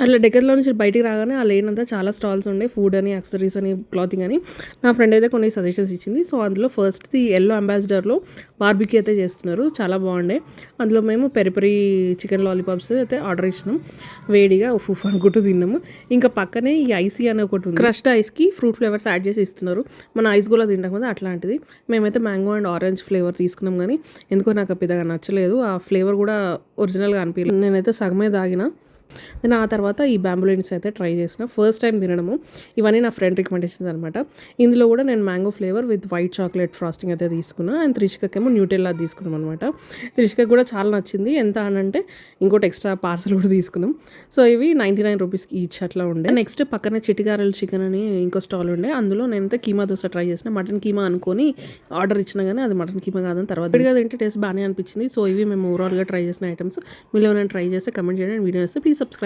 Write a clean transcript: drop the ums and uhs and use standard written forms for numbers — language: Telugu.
అట్లా డెకర్లో నుంచి బయటికి రాగానే ఆ లేన్ అంతా చాలా స్టాల్స్ ఉండే, ఫుడ్ అని, యాక్సెసరీస్ అని, క్లాతింగ్ అని. నా ఫ్రెండ్ అయితే కొన్ని సజెషన్స్ ఇచ్చింది. సో అందులో ఫస్ట్‌ది యెల్లో అంబాసిడర్‌లో బార్బిక్యూ అయితే చేస్తున్నారు, చాలా బాగుండే. అందులో మేము పెరి పెరి చికెన్ లాలీపాప్స్ అయితే ఆర్డర్ ఇచ్చినాం. వేడిగా ఉఫ్ ఉఫ్ అనుకుంటూ తిన్నాము. ఇంకా పక్కనే ఈ ఐసీ అని ఒకటి ఉంది, క్రష్డ్ ఐస్కి ఫ్రూట్ ఫ్లేవర్స్ యాడ్ చేసి ఇస్తున్నారు. మన ఐస్ గోలా తింటాం కదా అట్లాంటిది. మేమైతే మ్యాంగో అండ్ ఆరెంజ్ ఫ్లేవర్ తీసుకున్నాం, కానీ ఎందుకో నాకు పెద్దగా నచ్చలేదు. ఆ ఫ్లేవర్ కూడా ఒరిజినల్గా అనిపించలేదు. నేనైతే సగమే తాగిన. నేను ఆ తర్వాత ఈ బ్యాంబులిన్స్ అయితే ట్రై చేసిన, ఫస్ట్ టైం తినడము. ఇవన్నీ నా ఫ్రెండ్ రికమెండేషన్స్ అనమాట. ఇందులో కూడా నేను mango flavour with white chocolate frosting అయితే తీసుకున్నాను. అండ్ త్రిషికకేమో న్యూటెల్లా తీసుకున్నాం అనమాట. త్రిషికకి కూడా చాలా నచ్చింది. ఎంత అని అంటే ఇంకోటి ఎక్స్ట్రా పార్సల్ కూడా తీసుకున్నాం. సో ఇవి 99 రూపీస్కి ఈచ్ అట్లా ఉండే. నెక్స్ట్ పక్కనే చిటిగారల్ చికెన్ అని ఇంకో స్టాల్ ఉండే. అందులో నేనైతే కీమా దోశ ట్రై చేసిన. మటన్ కీమా అనుకొని ఆర్డర్ ఇచ్చినా కానీ అది మటన్ కీమా కాదని తర్వాత విడిగా తింటే టేస్ట్ బాగానే అనిపించింది. సో ఇవి మేము ఓవరాల్గా ట్రై చేసిన ఐటమ్స్. మీరు ఏమైనా ట్రై చేస్తే కమెంట్ చేయండి. వీడియో వస్తే ప్లీజ్ సబ్స్క్రైబ్.